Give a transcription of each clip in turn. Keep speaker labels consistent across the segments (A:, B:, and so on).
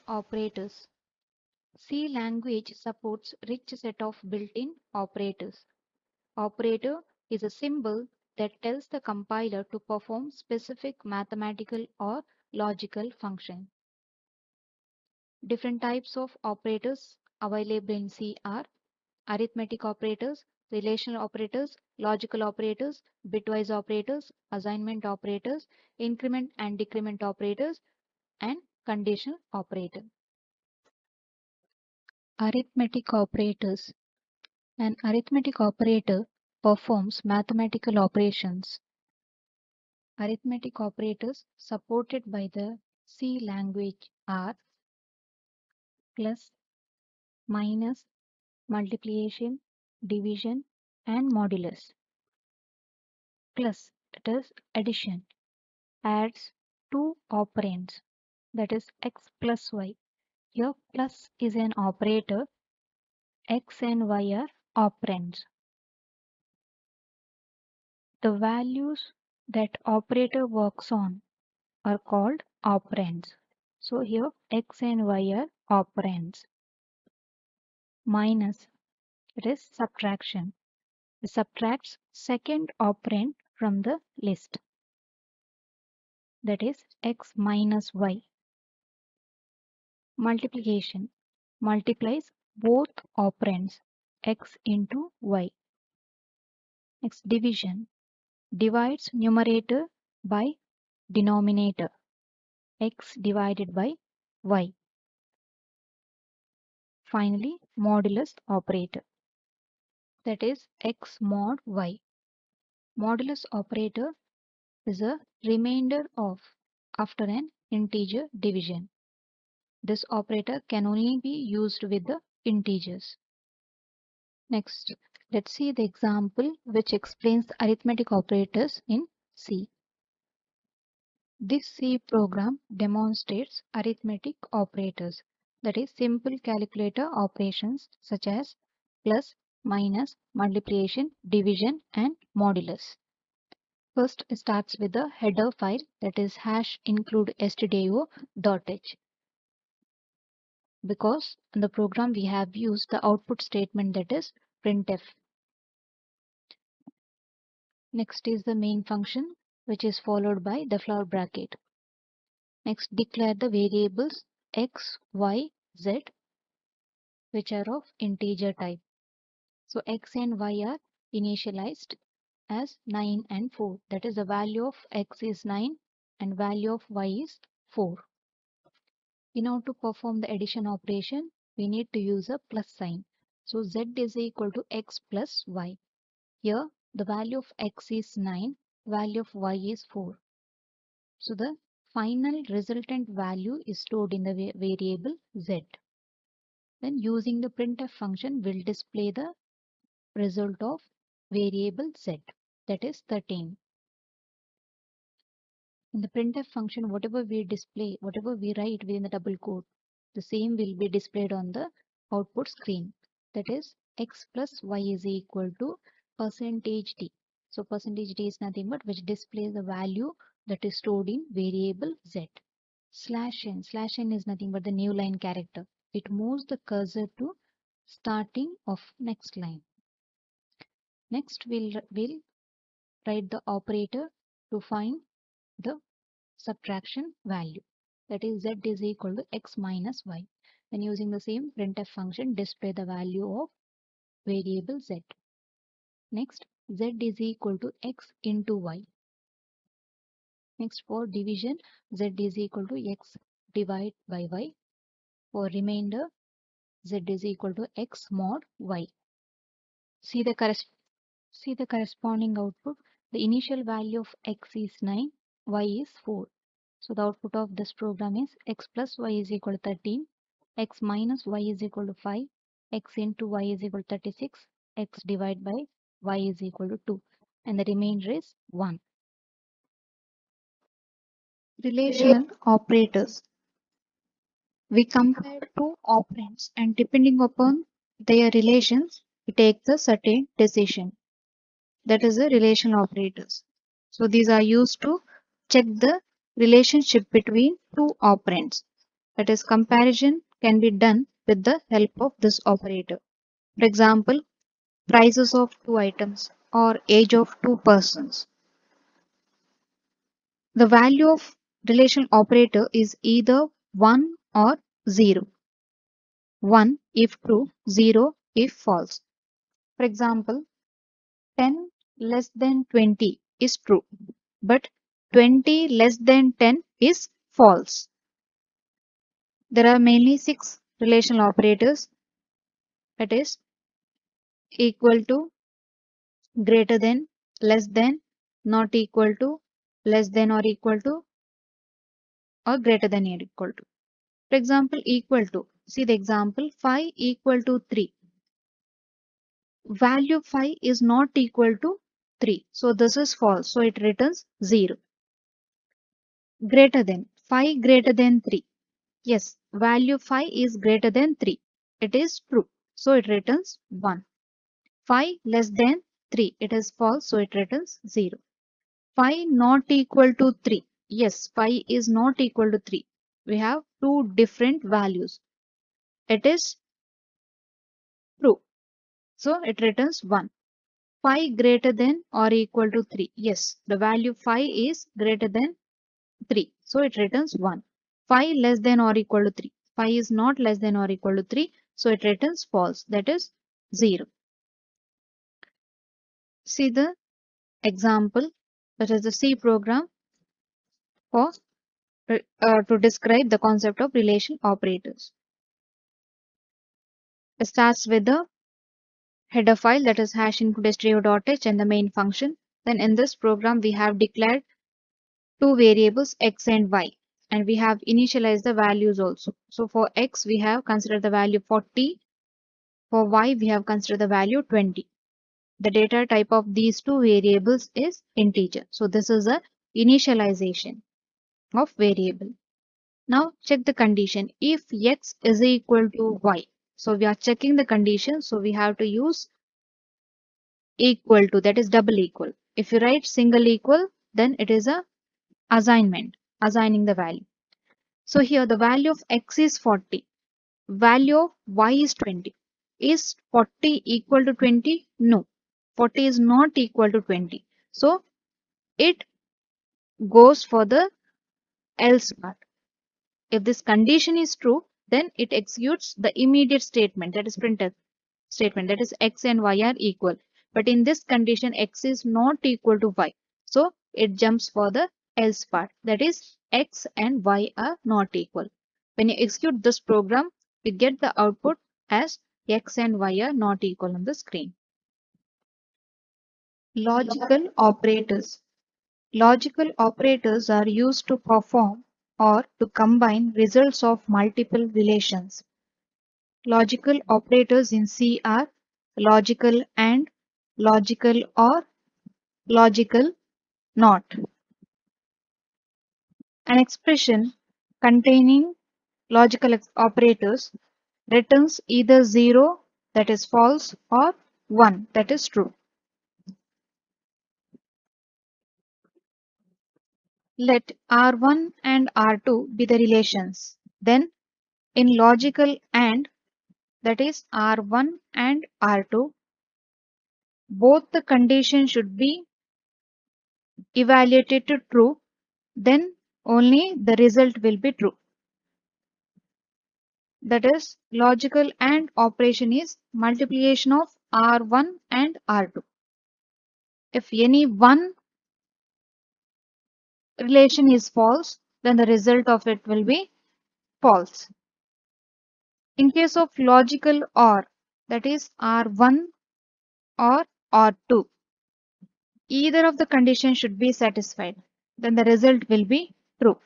A: Operators. C language supports rich set of built-in operators. Operator is a symbol that tells the compiler to perform specific mathematical or logical function. Different types of operators available in C are arithmetic operators, relational operators, logical operators, bitwise operators, assignment operators, increment and decrement operators, and conditional operator. Arithmetic operators. An arithmetic operator performs mathematical operations. Arithmetic operators supported by the C language are plus, minus, multiplication, division, and modulus. Plus, that is addition, adds two operands, that is x plus y. Here plus is an operator, x and y are operands. The values that operator works on are called operands. So here x and y are operands. Minus, it is subtraction. It subtracts second operand from the list, that is x minus y. Multiplication multiplies both operands, x into y. Next, division divides numerator by denominator, x divided by y. Finally, modulus operator, that is x mod y. Modulus operator is a remainder of after an integer division. This operator can only be used with the integers. Next, let's see the example which explains the arithmetic operators in C. This C program demonstrates arithmetic operators, that is simple calculator operations such as plus, minus, multiplication, division, and modulus. First starts with the header file, that is hash include stdio.h. Because in the program we have used the output statement, that is printf. Next is the main function, which is followed by the flower bracket. Next, declare the variables x, y, z, which are of integer type. So x and y are initialized as 9 and 4. That is, the value of x is 9 and value of y is 4. In order to perform the addition operation, we need to use a plus sign. So z is equal to x plus y. Here the value of x is 9, value of y is 4. So the final resultant value is stored in the variable z. Then using the printf function will display the result of variable z, that is 13. In the printf function, whatever we display, whatever we write within the double quote, the same will be displayed on the output screen. That is x plus y is equal to percentage d. So percentage d is nothing but which displays the value that is stored in variable z. Slash n is nothing but the new line character. It moves the cursor to starting of next line. Next we'll write the operator to find the subtraction value, that is z is equal to x minus y. Then using the same printf function display the value of variable z. Next, z is equal to x into y. Next, for division, z is equal to x divided by y. For remainder, z is equal to x mod y. See the corresponding output. The initial value of x is 9, y is 4. So the output of this program is x plus y is equal to 13, x minus y is equal to 5, x into y is equal to 36, x divided by y is equal to 2 and the remainder is 1. Relational operators. We compare two operands and depending upon their relations, we take a certain decision. That is the relational operators. So these are used to check the relationship between two operands. That is, comparison can be done with the help of this operator. For example, prices of two items or age of two persons. The value of relation operator is either 1 or 0. 1 if true, 0 if false. For example, 10 less than 20 is true, but 20 less than 10 is false. There are mainly 6 relational operators, that is equal to, greater than, less than, not equal to, less than or equal to, or greater than or equal to. For example, equal to. See the example, 5 equal to 3. Value 5 is not equal to 3. So this is false. So it returns 0. Greater than. 5 greater than 3. Yes, value 5 is greater than 3. It is true. So it returns 1. 5 less than 3. It is false. So it returns 0. 5 not equal to 3. Yes, 5 is not equal to 3. We have two different values. It is true. So it returns 1. 5 greater than or equal to 3. Yes, the value 5 is greater than 3. So it returns 1. 5 less than or equal to 3. 5 is not less than or equal to 3. So it returns false. That is 0. See the example. That is the C program for to describe the concept of relation operators. It starts with the header file, that is hash include stdio.h, and the main function. Then in this program we have declared two variables x and y, and we have initialized the values also. So for x we have considered the value 40, for y we have considered the value 20. The data type of these two variables is integer. So this is a initialization of variable. Now check the condition. If x is equal to y, so we are checking the condition, so we have to use equal to, that is double equal. If you write single equal, then it is a assignment, assigning the value. So here the value of x is 40, value of y is 20. Is 40 equal to 20? No, 40 is not equal to 20. So it goes for the else part. If this condition is true, then it executes the immediate statement, that is printf statement, that is x and y are equal. But in this condition, x is not equal to y. So it jumps for the else part, that is x and y are not equal. When you execute this program, you get the output as x and y are not equal on the screen. Logical operators. Logical operators are used to perform or to combine results of multiple relations. Logical operators in C are logical and, logical or, logical not. An expression containing logical operators returns either 0, that is false, or 1, that is true. Let R1 and R2 be the relations. Then in logical and, that is R1 and R2, both the conditions should be evaluated to true, then only the result will be true. That is, logical AND operation is multiplication of R1 and R2. If any one relation is false, then the result of it will be false. In case of logical OR, that is R1 or R2, either of the conditions should be satisfied, then the result will be true.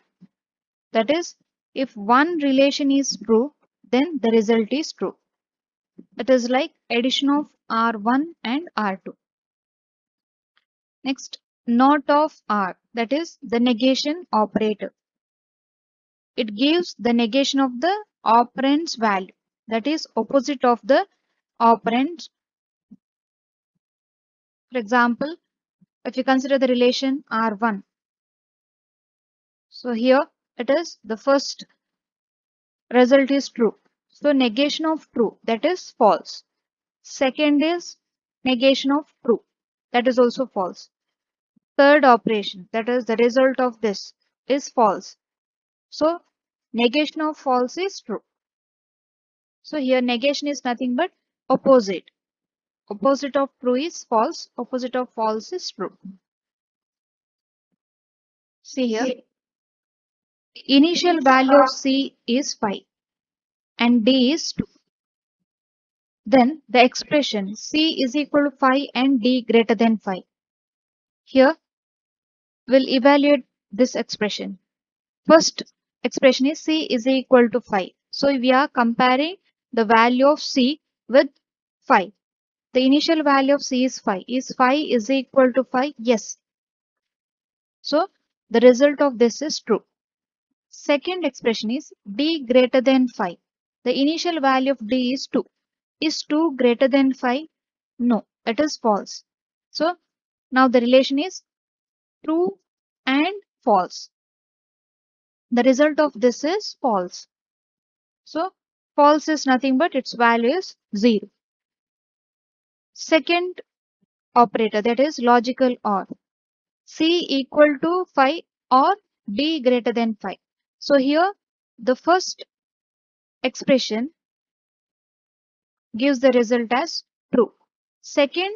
A: That is, if one relation is true, then the result is true. It is like addition of R1 and R2. Next, not of R, that is the negation operator. It gives the negation of the operand's value, that is opposite of the operand. For example, if you consider the relation R1, so here it is the first result is true. So negation of true, that is false. Second is negation of true, that is also false. Third operation, that is the result of this, is false. So negation of false is true. So here negation is nothing but opposite. Opposite of true is false. Opposite of false is true. See here, initial value of C is 5 and D is 2. Then the expression C is equal to 5 and D greater than 5. Here we'll evaluate this expression. First expression is C is equal to 5. So we are comparing the value of C with 5. The initial value of C is 5. Is 5 is equal to 5? Yes. So the result of this is true. Second expression is D greater than 5. The initial value of D is 2. Is 2 greater than 5? No, it is false. So now the relation is true and false. The result of this is false. So false is nothing but its value is 0. Second operator, that is logical OR. C equal to 5 or D greater than 5. So here the first expression gives the result as true. Second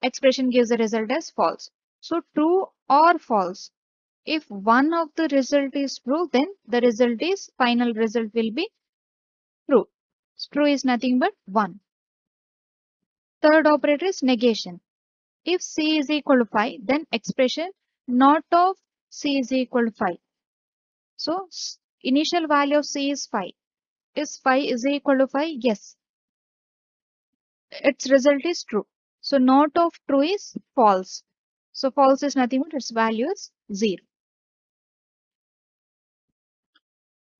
A: expression gives the result as false. So true or false. If one of the result is true, then the result is final result will be true. True is nothing but 1. Third operator is negation. If C is equal to 5, then expression not of C is equal to 5. So initial value of C is 5. Is 5 is equal to 5? Yes. Its result is true. So not of true is false. So false is nothing but its value is 0.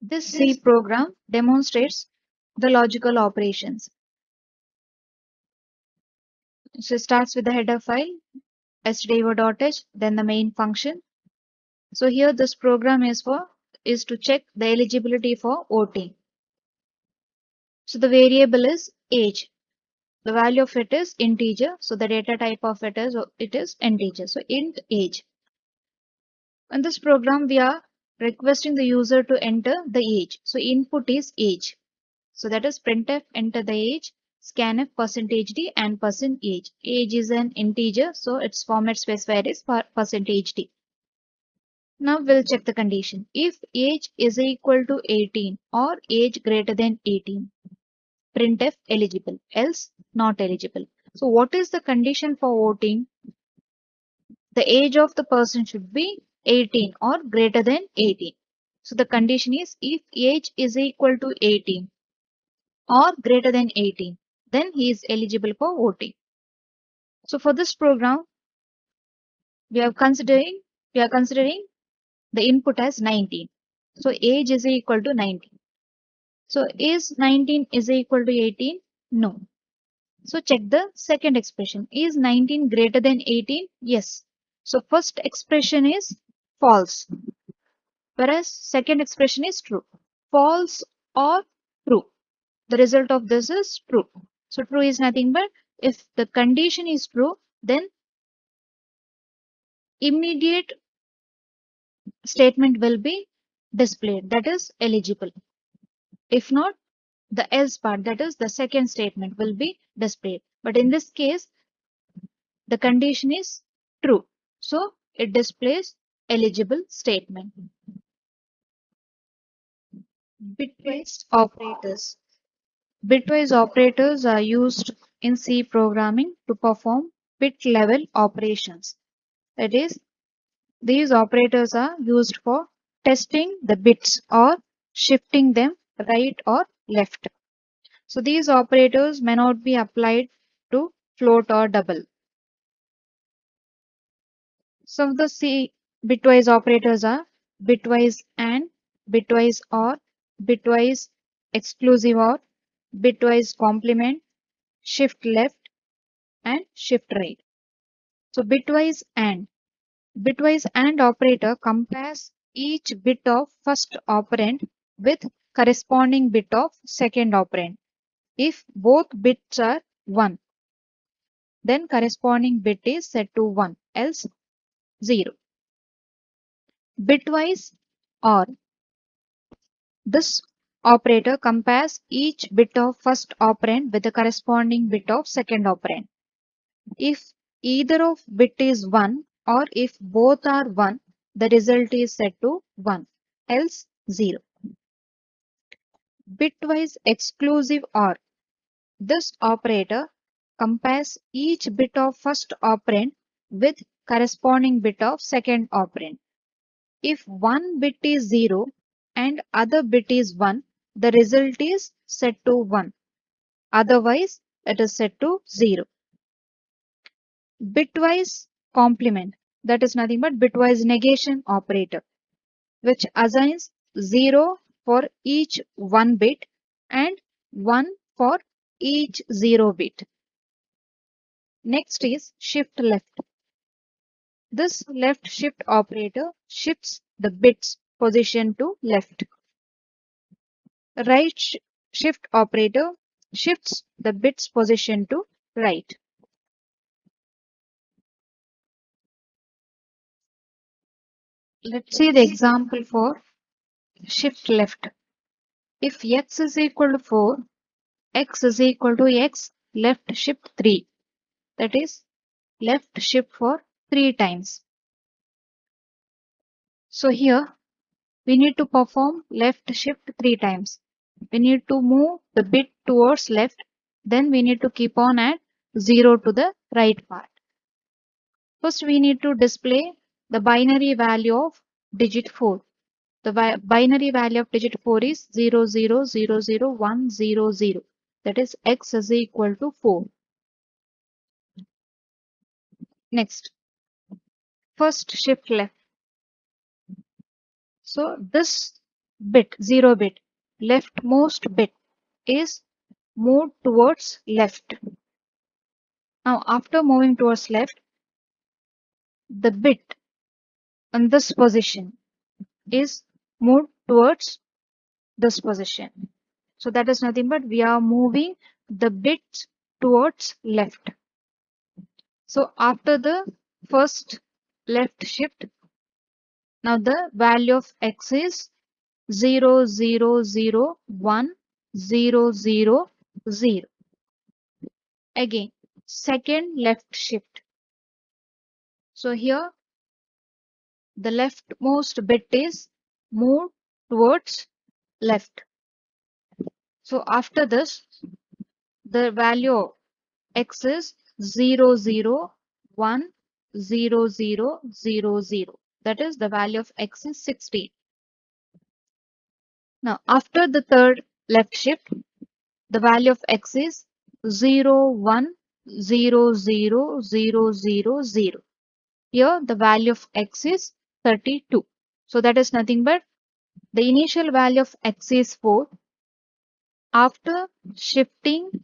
A: This C program demonstrates the logical operations. So it starts with the header file, stdio.h, then the main function. So here this program is to check the eligibility for voting. So the variable is age. The value of it is integer. So the data type of it is integer. So int age. In this program, we are requesting the user to enter the age. So input is age. So that is printf enter the age, scanf %d and %age. Age is an integer, so its format specified is %d. Now we'll check the condition. If age is equal to 18 or age greater than 18, printf eligible, else not eligible. So what is the condition for voting? The age of the person should be 18 or greater than 18. So the condition is if age is equal to 18 or greater than 18, then he is eligible for voting. So for this program, we are considering the input as 19. So age is equal to 19. So is 19 is equal to 18? No. So check the second expression. Is 19 greater than 18? Yes. So first expression is false, whereas second expression is true. False or true. The result of this is true. So true is nothing but if the condition is true, then immediate statement will be displayed, that is eligible. If not, the else part, that is the second statement will be displayed. But in this case, the condition is true. So it displays eligible statement. Bitwise operators. Bitwise operators are used in C programming to perform bit level operations. That is, these operators are used for testing the bits or shifting them right or left. So these operators may not be applied to float or double. Some of the C bitwise operators are bitwise AND, bitwise OR, bitwise exclusive OR, bitwise complement, shift left, and shift right. So bitwise AND operator compares each bit of first operand with corresponding bit of second operand. If both bits are 1, then corresponding bit is set to 1, else 0. Bitwise OR. This operator compares each bit of first operand with the corresponding bit of second operand. If either of bit is 1 or if both are 1, the result is set to 1, else 0. Bitwise exclusive OR. This operator compares each bit of first operand with corresponding bit of second operand. If one bit is 0 and other bit is 1, the result is set to 1. Otherwise, it is set to 0. Bitwise complement, that is nothing but bitwise negation operator, which assigns 0 for each 1 bit and 1 for each 0 bit. Next is shift left. This left shift operator shifts the bits position to left. Right shift operator shifts the bits position to right. Let's see the example for shift left. If x is equal to 4, x is equal to x left shift 3. That is left shift for 3 times. So here we need to perform left shift 3 times. We need to move the bit towards left. Then we need to keep on at 0 to the right part. First we need to display the binary value of digit 4. The binary value of digit 4 is 0000100. That is x is equal to 4. Next, first shift left. So this bit, 0 bit, leftmost bit is moved towards left. Now after moving towards left, the bit in this position is moved towards this position. So that is nothing but we are moving the bits towards left. So after the first left shift, now the value of x is 0001000. Again, second left shift. So here the leftmost bit is moved towards left. So after this, the value of x is 0010000. That is the value of x is 16. Now after the third left shift, the value of x is 0100000. Here the value of x is 32. So that is nothing but the initial value of x is 4. After shifting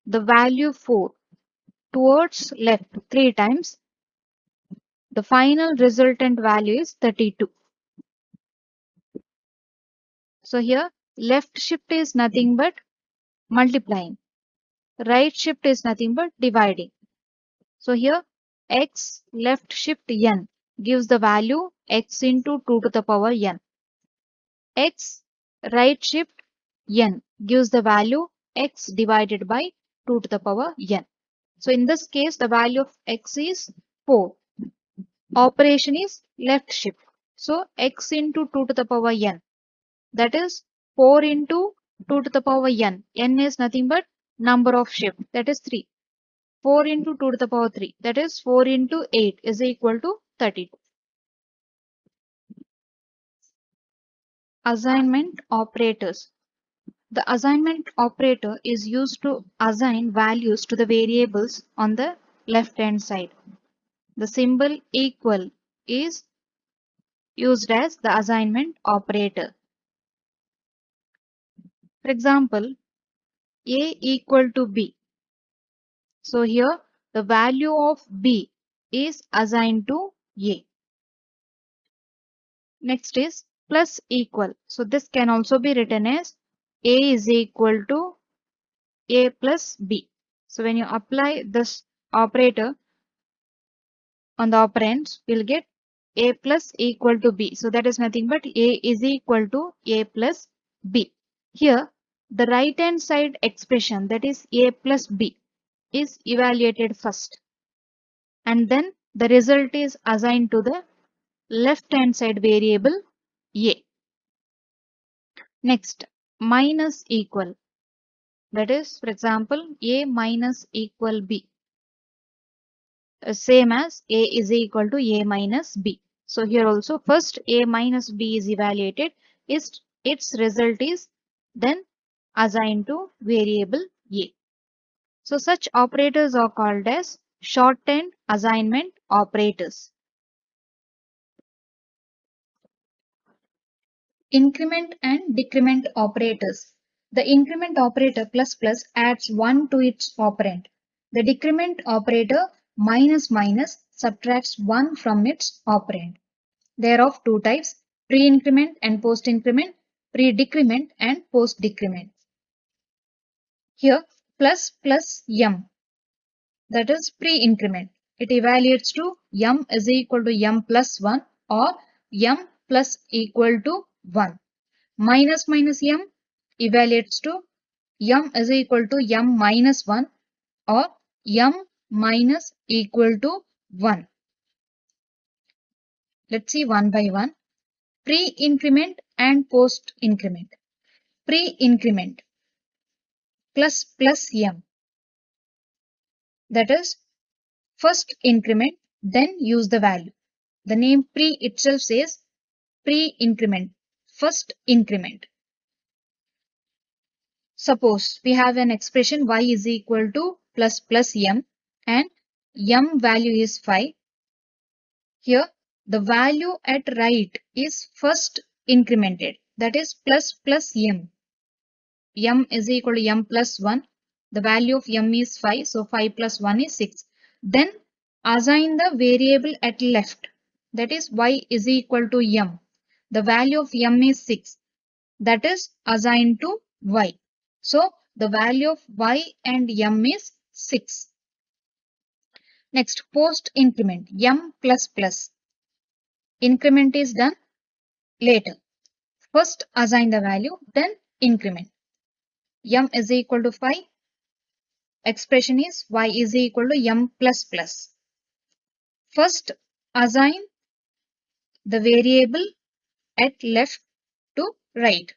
A: the value 4 towards left 3 times, the final resultant value is 32. So here left shift is nothing but multiplying. Right shift is nothing but dividing. So here x left shift n gives the value x into 2 to the power n. X right shift n gives the value x divided by 2 to the power n. So in this case the value of x is 4. Operation is left shift. So x into 2 to the power n, that is 4 into 2 to the power n. N is nothing but number of shift, that is 3. 4 into 2 to the power 3, that is 4 into 8 is equal to 32. Assignment operators. The assignment operator is used to assign values to the variables on the left hand side. the symbol equal is used as the assignment operator. For example, A equal to B. So here the value of B is assigned to A. Next is plus equal. So this can also be written as A is equal to A plus B. So when you apply this operator on the operands, we'll get A plus equal to B. So that is nothing but A is equal to A plus B. Here the right hand side expression, that is A plus B, is evaluated first, and then the result is assigned to the left hand side variable A. Next, minus equal, that is, for example, A minus equal B, same as A is equal to A minus B. So here also first A minus B is evaluated, its result is then assigned to variable A. So such operators are called as shorthand assignment operators. Increment and decrement operators. The increment operator plus plus adds 1 to its operand. The decrement operator minus minus subtracts 1 from its operand. There are of two types: pre-increment and post-increment, pre-decrement and post-decrement. Here plus plus m, that is pre-increment. It evaluates to m is equal to m plus 1 or m plus equal to 1. Minus minus m evaluates to m is equal to m minus 1 or m minus equal to 1. Let's see one by one. Pre-increment and post-increment. Pre-increment plus plus m, that is first increment, then use the value. The name pre itself says pre-increment, first increment. Suppose we have an expression y is equal to plus plus m and m value is 5. Here the value at right is first incremented, that is plus plus m. M is equal to m plus 1. The value of m is 5, so 5 plus 1 is 6. Then assign the variable at left, that is y is equal to m. The value of m is 6, that is assigned to y. So the value of y and m is 6. Next, post increment m plus plus. Increment is done later. First assign the value, then increment. M is equal to 5. Expression is y is equal to m plus plus. First assign the variable at left to right.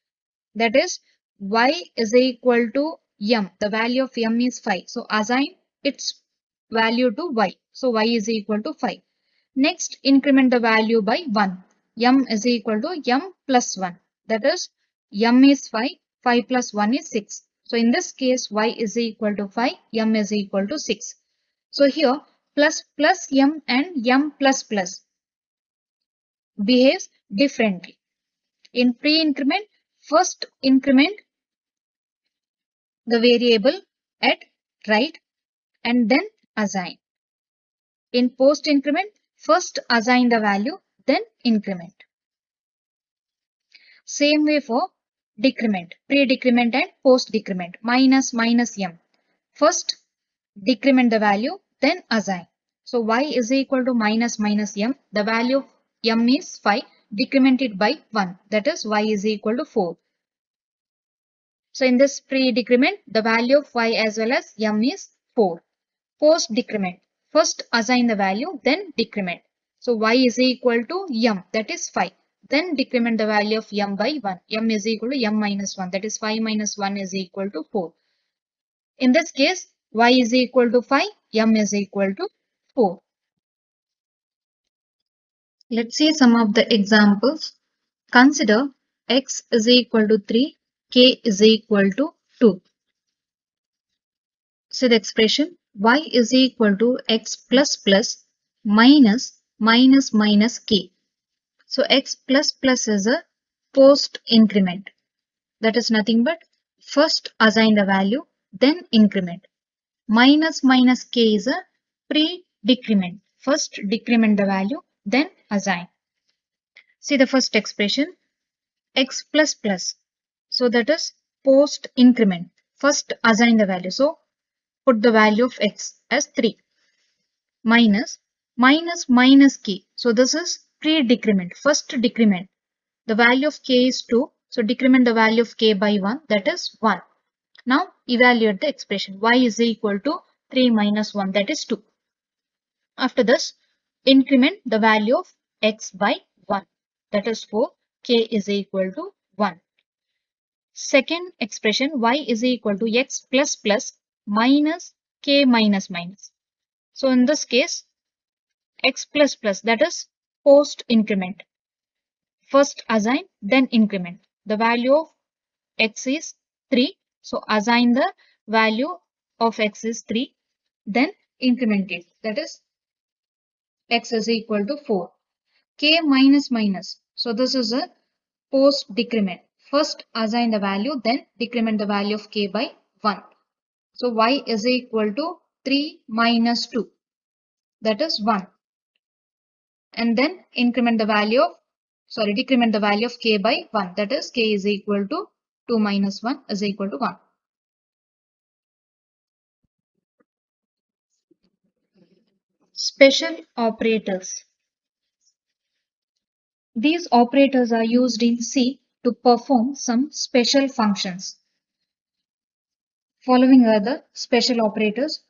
A: That is y is equal to m. The value of m is 5. So assign its value to y. So y is equal to 5. Next, increment the value by 1. M is equal to m plus 1. That is m is 5. 5 plus 1 is 6. So in this case, y is equal to 5. M is equal to 6. So here plus plus m and m plus plus behaves differently. In pre-increment, first increment the variable at right and then assign. In post increment, first assign the value, then increment. Same way for decrement, pre-decrement and post-decrement, minus minus m. First decrement the value, then assign. So y is equal to minus minus m. The value of m is 5. Decrement it by 1. That is y is equal to 4. So in this pre-decrement, the value of y as well as m is 4. Post decrement, first assign the value, then decrement. So y is equal to m, that is 5. Then decrement the value of m by 1. M is equal to m minus 1, that is 5 minus 1 is equal to 4. In this case, y is equal to 5, m is equal to 4. Let's see some of the examples. Consider x is equal to 3, k is equal to 2. So the expression y is equal to x plus plus minus k. So x plus plus is a post increment. That is nothing but first assign the value, then increment. Minus k is a pre-decrement. First decrement the value, then assign. See the first expression, x plus plus. So that is post increment. First assign the value. So put the value of x as 3. Minus k. So this is pre-decrement. First decrement. The value of k is 2. So decrement the value of k by 1. That is 1. Now evaluate the expression. Y is equal to 3 minus 1. That is 2. After this, increment the value of x by 1. That is 4. K is equal to 1. Second expression, y is equal to x plus plus minus k minus minus. So in this case, x plus plus, that is post increment. First assign, then increment. The value of x is 3. So assign the value of x is 3. Then increment it. That is x is equal to 4. K minus minus. So this is a post decrement. First assign the value, then decrement the value of k by 1. So y is equal to 3 minus 2. That is 1. And then increment the value of, decrement the value of k by 1. That is k is equal to 2 minus 1 is equal to 1. Special operators. These operators are used in C to perform some special functions. Following are the special operators,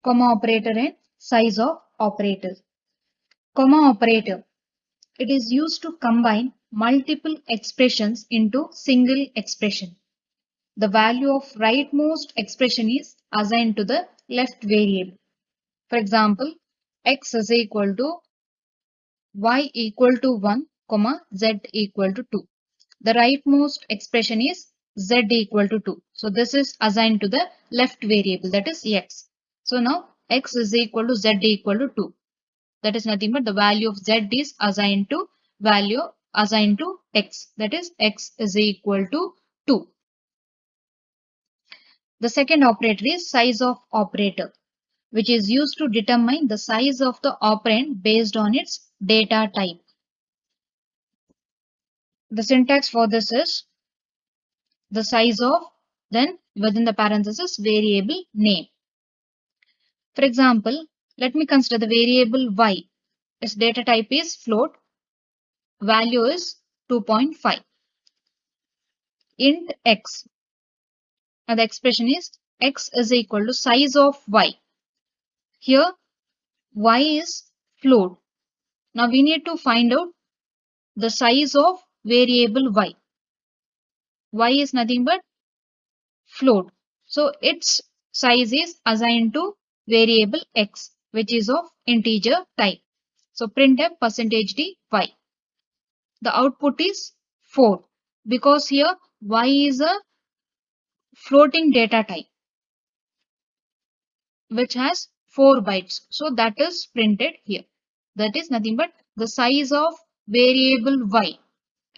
A: comma operator and size of operators. Comma operator. It is used to combine multiple expressions into single expression. The value of rightmost expression is assigned to the left variable. For example, x is equal to y equal to 1, comma z equal to 2. The rightmost expression is z equal to 2. So this is assigned to the left variable, that is x. So now x is equal to z equal to 2. That is nothing but the value of z is assigned to x. That is x is equal to 2. The second operator is size of operator, which is used to determine the size of the operand based on its data type. The syntax for this is the size of, then within the parenthesis variable name. For example, let me consider the variable y. Its data type is float, value is 2.5. Int x, and the expression is x is equal to size of y. Here y is float. Now we need to find out the size of variable y. Y is nothing but float. So its size is assigned to variable x, which is of integer type. So printf %d y. The output is 4 because here y is a floating data type which has 4 bytes. So that is printed here. That is nothing but the size of variable y.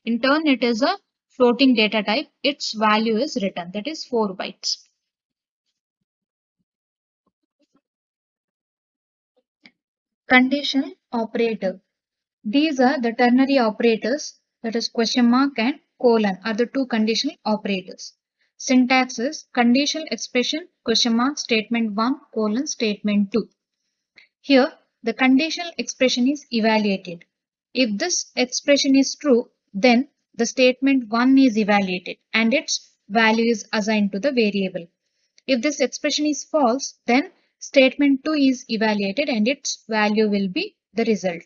A: In turn, it is a floating data type. Its value is written. That is 4 bytes. Conditional operator. These are the ternary operators, that is question mark and colon are the two conditional operators. Syntax is conditional expression question mark statement 1 colon statement 2. Here the conditional expression is evaluated. If this expression is true, then the statement 1 is evaluated and its value is assigned to the variable. If this expression is false, then statement 2 is evaluated and its value will be the result.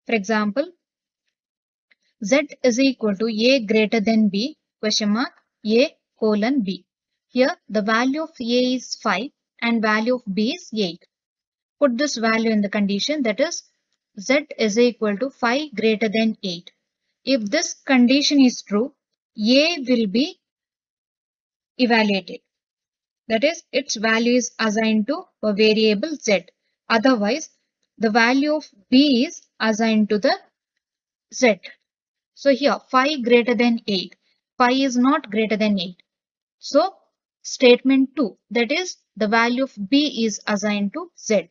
A: For example, z is equal to a greater than b question mark a colon b. Here the value of a is 5 and value of b is 8. Put this value in the condition, that is z is equal to 5 greater than 8. If this condition is true, a will be evaluated. That is its value is assigned to a variable z. Otherwise,
B: the value of b is assigned to the z. So here 5 greater than 8. 5 is not greater than 8. So statement 2, that is the value of b is assigned to z.